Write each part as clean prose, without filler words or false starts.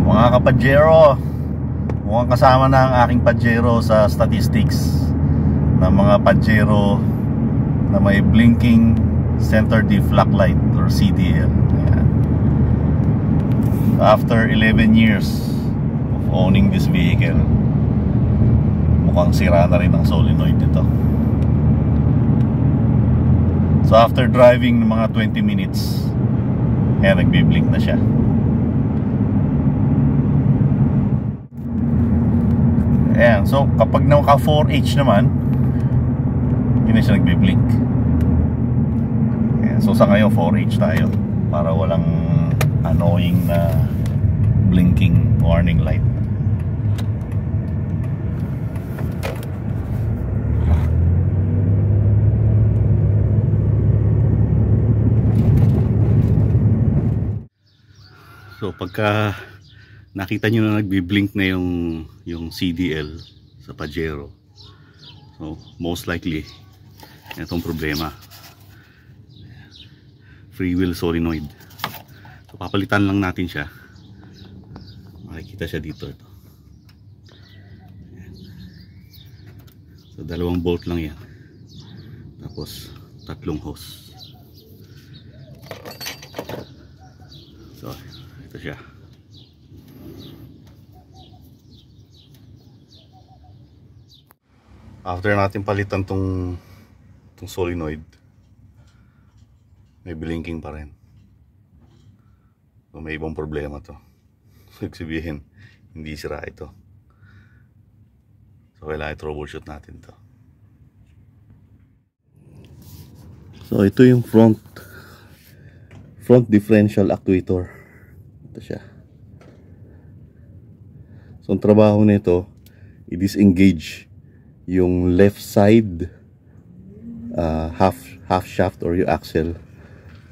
Mga kapajero, mukhang kasama na ang aking pajero sa statistics ng mga pajero na may blinking center diff lock light or CDL. Ayan. After 11 years of owning this vehicle, mukhang sira na rin ang solenoid nito. So after driving ng mga 20 minutes, ayan, nagbiblink na siya. Ayan, so kapag naka 4H naman, hindi na siya nagbiblink. Ayan, so sa ngayon 4H tayo para walang annoying na blinking warning light. So pagka nakita nyo na nagbi-blink na yung CDL sa Pajero, so most likely itong problema, free wheel solenoid. So papalitan lang natin siya. Makikita siya dito. Ito. So 2 bolt lang yan, tapos 3 hose. So ito siya. After natin palitan tong solenoid, may blinking pa rin. So may ibang problema to. So sabihin, hindi sira ito. So kailangan i-troubleshoot natin to. So ito yung front differential actuator. Ito siya. So ang trabaho nito, i-disengage yung left side half shaft or yung axle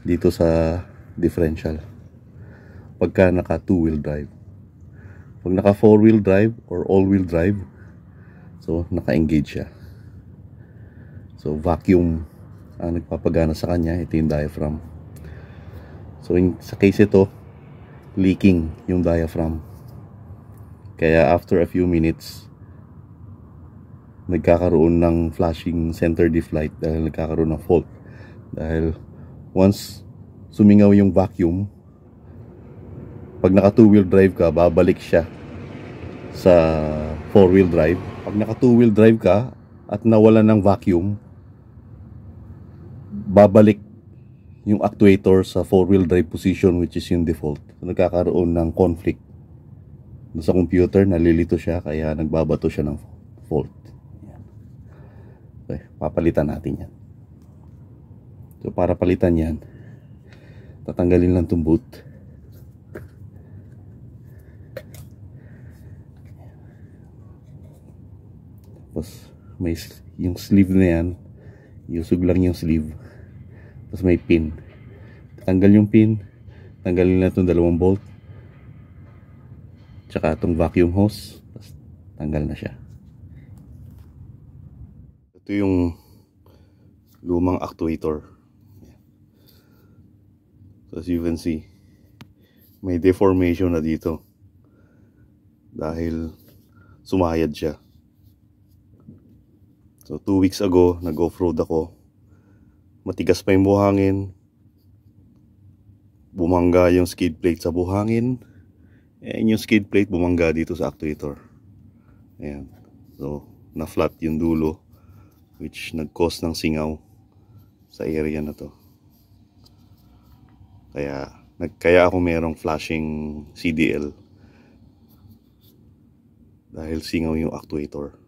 dito sa differential pagka naka 2-wheel drive. Pag naka 4-wheel drive or all-wheel drive, so naka-engage siya. So vacuum ang nagpapagana sa kanya. Ito yung diaphragm. So sa case ito, leaking yung diaphragm, kaya after a few minutes nagkakaroon ng flashing center diff light dahil nagkakaroon ng fault. Dahil once sumingaw yung vacuum, pag naka 2-wheel drive ka, babalik siya sa 4-wheel drive. Pag naka 2-wheel drive ka at nawala ng vacuum, babalik yung actuator sa 4-wheel drive position, which is yung default. So, nagkakaroon ng conflict sa computer, nalilito siya, kaya nagbabato siya ng fault. Okay, papalitan natin yan. So para palitan yan, tatanggalin lang itong boot. Tapos may yung sleeve na yan, iusog lang yung sleeve. Tapos may pin. Tanggal yung pin, tanggalin lang itong 2 bolt, tsaka itong vacuum hose. Tapos tanggal na siya. Ito yung lumang actuator. So as you can see, may deformation na dito dahil sumayad siya. So 2 weeks ago, nag-off-road ako. Matigas pa yung buhangin. Bumangga yung skid plate sa buhangin. And yung skid plate bumangga dito sa actuator. Ayan. So na-flat yung dulo, which nag-cause ng singaw sa area na to. Kaya ako merong flashing CDL dahil singaw yung actuator.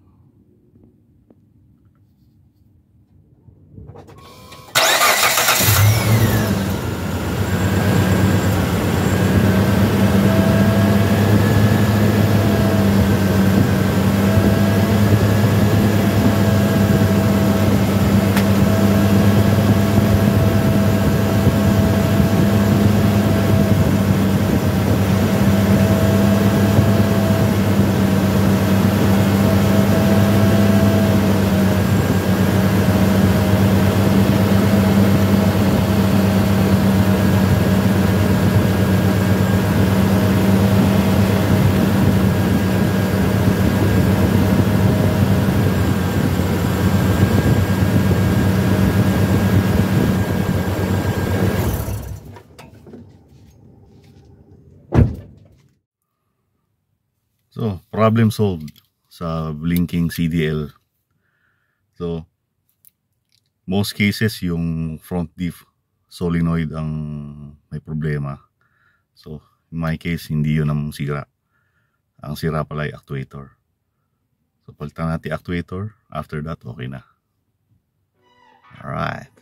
So, problem solved sa blinking CDL. So, most cases yung front diff solenoid ang may problema. So, in my case, hindi yun ang sira. Ang sira pala ay actuator. So, palitan natin actuator. After that, okay na. Alright.